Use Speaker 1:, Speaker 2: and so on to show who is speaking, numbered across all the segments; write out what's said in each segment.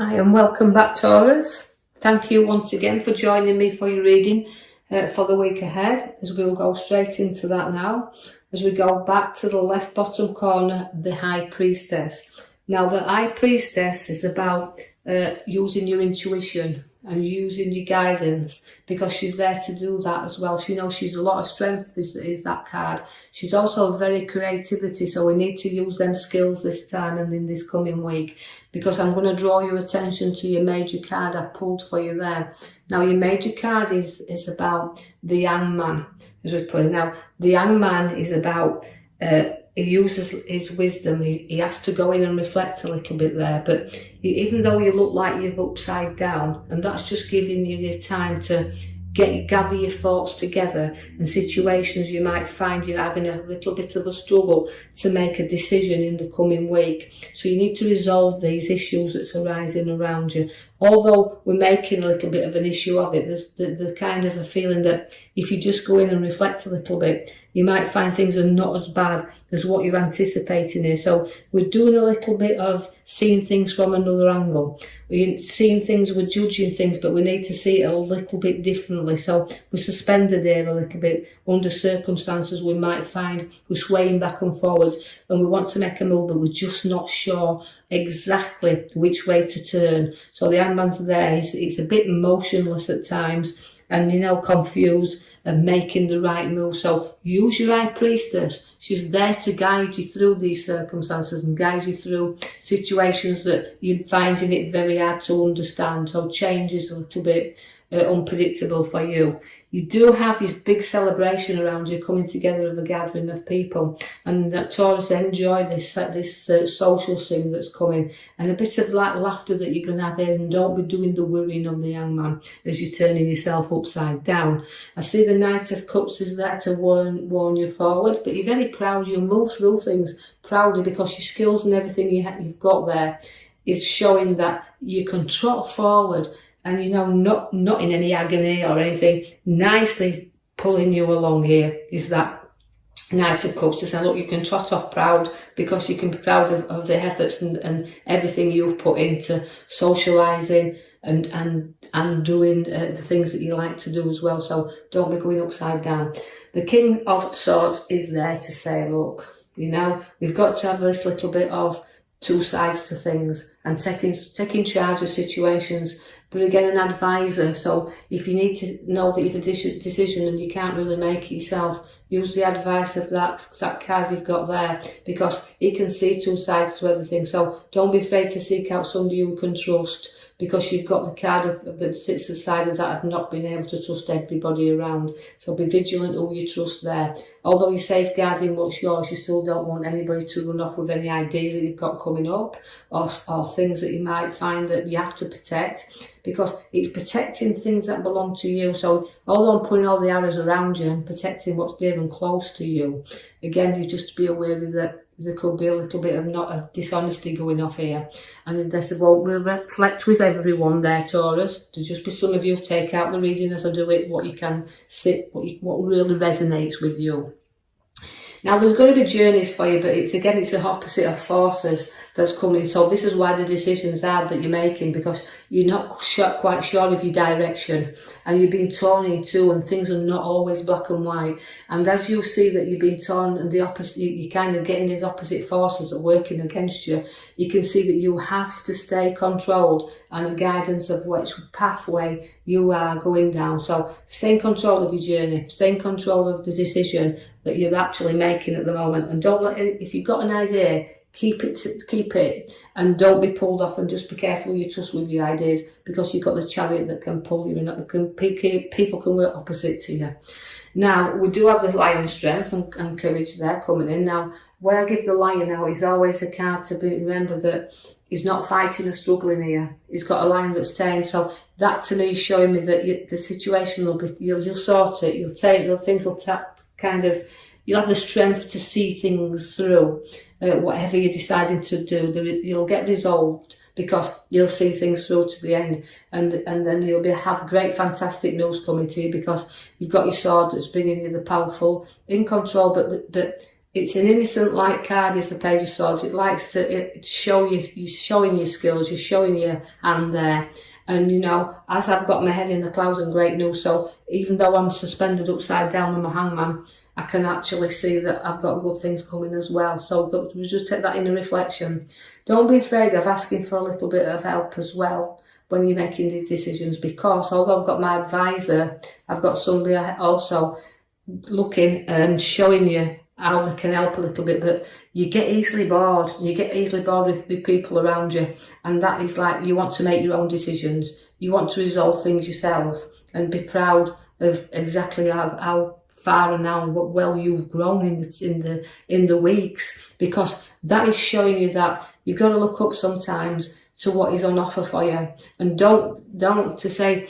Speaker 1: Hi and welcome back, Taurus. Thank you once again for joining me for your reading for the week ahead, as we'll go straight into that now. As we go back to the left bottom corner, the High Priestess. Now, the High Priestess is about using your intuition and using your guidance, because she's there to do that as well. She knows she's a lot of strength is that card. She's also very creativity, so we need to use them skills this time and in this coming week, because I'm going to draw your attention to your major card I pulled for you there. Now, your major card is about the young man, as we put it. Now, the young man is about he uses his wisdom. He has to go in and reflect a little bit there, but even though you look like you're upside down, and that's just giving you the time to gather your thoughts together, and situations you might find you're having a little bit of a struggle to make a decision in the coming week. So you need to resolve these issues that's arising around you. Although we're making a little bit of an issue of it, there's the kind of a feeling that if you just go in and reflect a little bit, you might find things are not as bad as what you're anticipating here. So we're doing a little bit of seeing things from another angle. We're seeing things, we're judging things, but we need to see it a little bit differently. So we're suspended here a little bit under circumstances we might find we're swaying back and forwards, and we want to make a move, but we're just not sure exactly which way to turn. So the handman's there, it's a bit motionless at times, and confused and making the right move. So use your High Priestess. She's there to guide you through these circumstances and guide you through situations that you're finding it very hard to understand. So change is a little bit unpredictable for you. You do have this big celebration around you, coming together of a gathering of people, and that Taurus enjoy this social thing that's coming, and a bit of laughter that you can have here, and don't be doing the worrying of the young man as you're turning yourself upside down. I see the Knight of Cups is there to warn you forward, but you're very proud. You move through things proudly because your skills and everything you've got there is showing that you can trot forward, and not in any agony or anything, nicely pulling you along here is that Knight of Cups to say, look, you can trot off proud, because you can be proud of the efforts and everything you've put into socialising and doing the things that you like to do as well. So don't be going upside down. The King of Swords is there to say, look, we've got to have this little bit of two sides to things and taking charge of situations, but again, an advisor. So if you need to know that you've a decision and you can't really make it yourself, use the advice of that card you've got there, because he can see two sides to everything. So don't be afraid to seek out somebody you can trust, because you've got the card that sits aside of that of not being able to trust everybody around. So be vigilant who you trust there. Although you're safeguarding what's yours, you still don't want anybody to run off with any ideas that you've got coming up, or things that you might find that you have to protect, because it's protecting things that belong to you. So although I'm putting all the arrows around you and protecting what's dear and close to you, again, you just be aware that there could be a little bit of not a dishonesty going off here, and this won't reflect with everyone there, Taurus. There'll just be some of you take out the reading as I do it, what you can sit, what really resonates with you. Now, there's going to be journeys for you, but it's the opposite of forces that's coming. So this is why the decisions are that you're making, because you're not quite sure of your direction, and you're being torn in two, and things are not always black and white. And as you see that you're being torn, and the opposite, you're kind of getting these opposite forces that are working against you, you can see that you have to stay controlled and a guidance of which pathway you are going down. So stay in control of your journey, stay in control of the decision that you're actually making at the moment, and don't let if you've got an idea, keep it, and don't be pulled off, and just be careful who you trust with your ideas, because you've got the Chariot that can pull you in. People can work opposite to you. Now, we do have the Lion's strength and courage there coming in. Now, when I give the Lion now, it's always a card to remember that he's not fighting or struggling here. He's got a lion that's tamed. So that to me is showing me that the situation will be, you'll sort it, you'll have the strength to see things through, whatever you're deciding to do. You'll get resolved, because you'll see things through to the end, and then you'll have great, fantastic news coming to you, because you've got your sword that's bringing you the powerful, in control, but It's an innocent light card, is the Page of Swords. It likes to show you, you're showing your skills, you're showing your hand there. And you know, as I've got my head in the clouds and great news, so even though I'm suspended upside down on my hangman, I can actually see that I've got good things coming as well. So just take that in a reflection. Don't be afraid of asking for a little bit of help as well when you're making these decisions, because although I've got my advisor, I've got somebody also looking and showing you how they can help a little bit, but you get easily bored. You get easily bored with people around you, and that is like, you want to make your own decisions. You want to resolve things yourself and be proud of exactly how far and how well you've grown in the weeks, because that is showing you that you've got to look up sometimes to what is on offer for you, and don't to say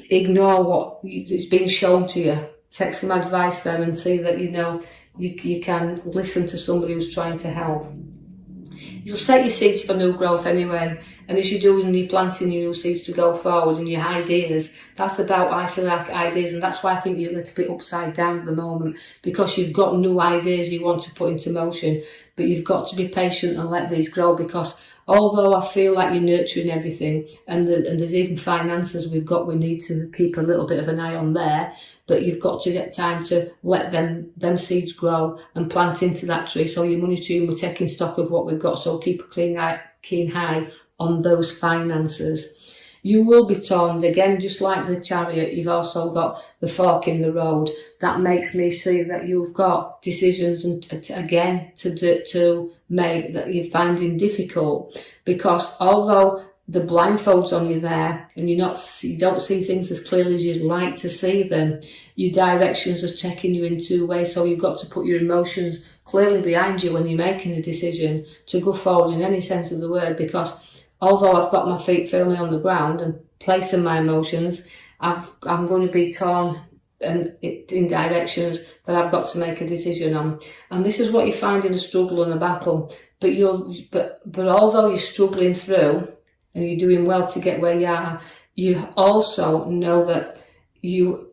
Speaker 1: ignore what is being shown to you. Take some advice there and see that, you know, you can listen to somebody who's trying to help. You'll set your seeds for new growth anyway, and as you're doing, you're planting your new seeds to go forward, and your ideas, that's about, I feel like, ideas, and that's why I think you're a little bit upside down at the moment, because you've got new ideas you want to put into motion, but you've got to be patient and let these grow, because although I feel like you're nurturing everything, and there's even finances we need to keep a little bit of an eye on there, but you've got to get time to let them seeds grow and plant into that tree. So your money tree, we're taking stock of what we've got, so keep a keen eye on those finances. You will be torn again, just like the Chariot. You've also got the fork in the road. That makes me see that you've got decisions and again to make that you're finding difficult, because although the blindfolds on you there and you don't see things as clearly as you'd like to see them, your directions are taking you in two ways, so you've got to put your emotions clearly behind you when you're making a decision to go forward in any sense of the word, because although I've got my feet firmly on the ground and placing my emotions, I'm going to be torn and in directions that I've got to make a decision on. And this is what you find in a struggle and a battle, but although you're struggling through and you're doing well to get where you are, you also know that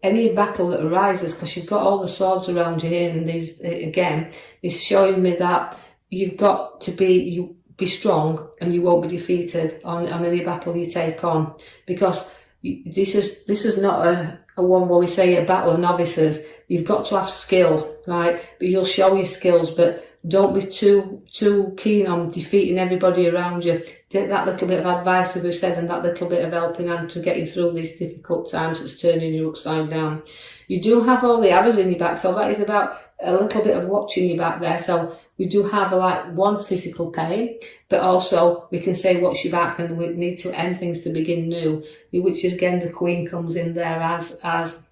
Speaker 1: any battle that arises, because you've got all the swords around you here, and these again is showing me that you've got to be strong, and you won't be defeated on any battle you take on, because this is not a one where we say a battle of novices. You've got to have skill, right? But you'll show your skills, but don't be too keen on defeating everybody around you. Take that little bit of advice, as we said, and that little bit of helping hand to get you through these difficult times that's turning you upside down. You do have all the arrows in your back, so that is about a little bit of watching your back there. So we do have like one physical pain, but also we can say watch your back, and we need to end things to begin new, which is again the Queen comes in there as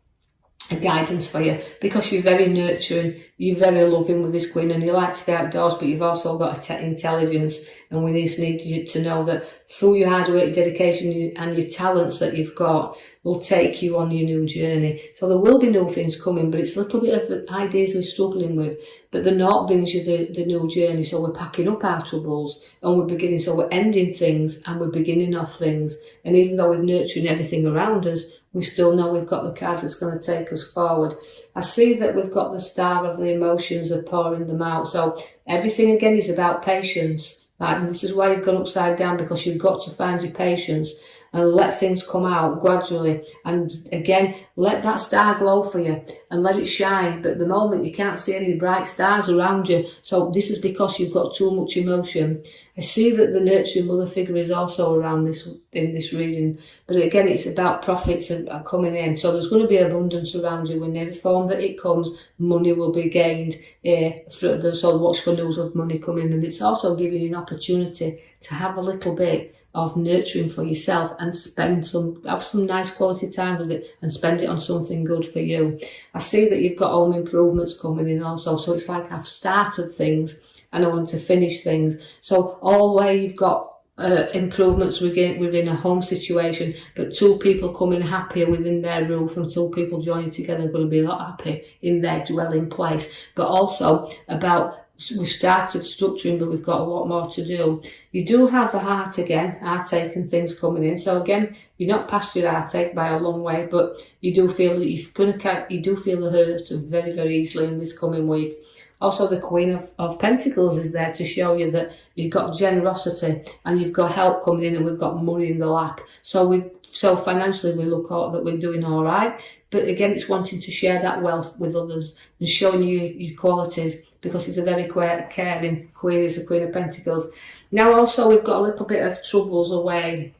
Speaker 1: a guidance for you, because you're very nurturing, you're very loving with this Queen, and you like to be outdoors, but you've also got intelligence, and we just need you to know that through your hard work, dedication and your talents that you've got will take you on your new journey. So there will be new things coming, but it's a little bit of ideas we're struggling with, but the North brings you the new journey. So we're packing up our troubles and we're beginning, so we're ending things and we're beginning off things, and even though we're nurturing everything around us, we still know we've got the cards that's going to take us forward. I see that we've got the Star of the Emotions of pouring them out. So everything again is about patience. Right? And this is why you've gone upside down, because you've got to find your patience and let things come out gradually. And again, let that star glow for you and let it shine. But at the moment, you can't see any bright stars around you. So this is because you've got too much emotion. I see that the nurturing mother figure is also around in this reading. But again, it's about profits are coming in. So there's going to be abundance around you. In every form that it comes, money will be gained. So watch for news of money coming. And it's also giving you an opportunity to have a little bit of nurturing for yourself and have some nice quality time with it and spend it on something good for you. I see that you've got home improvements coming in also, so it's like I've started things and I want to finish things. So all the way you've got improvements within a home situation, but two people coming happier within their roof, and two people joining together are going to be a lot happy in their dwelling place. But also about, we've started structuring, but we've got a lot more to do. You do have the heart again, heartache and things coming in. So again, you're not past your heartache by a long way, but you do feel that you do feel the hurt very, very easily in this coming week. Also, the Queen of Pentacles is there to show you that you've got generosity and you've got help coming in, and we've got money in the lap. So financially we look out that we're doing all right. But again, it's wanting to share that wealth with others and showing you your qualities, because it's a very caring Queen, is the Queen of Pentacles. Now also we've got a little bit of troubles away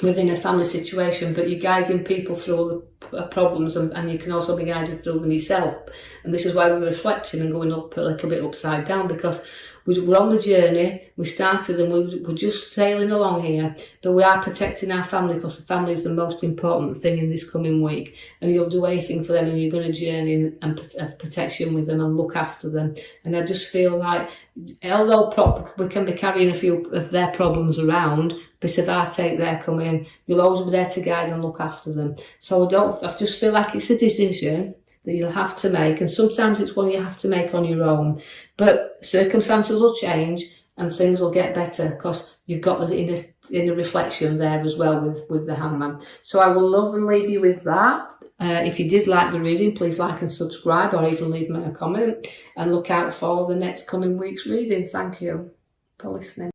Speaker 1: within a family situation, but you're guiding people through the problems, and you can also be guided through them yourself. And this is why we're reflecting and going up a little bit upside down, because we're on the journey. We started and we're just sailing along here, but we are protecting our family, because the family is the most important thing in this coming week. And you'll do anything for them, and you're going to journey and protection with them and look after them. And I just feel like, although we can be carrying a few of their problems around, bit of our take there coming in, you'll always be there to guide and look after them. So I just feel like it's a decision that you'll have to make, and sometimes it's one you have to make on your own, but circumstances will change and things will get better, because you've got the inner reflection there as well with the Hangman. So I will love and leave you with that. If you did like the reading, please like and subscribe, or even leave me a comment, and look out for the next coming week's readings. Thank you for listening.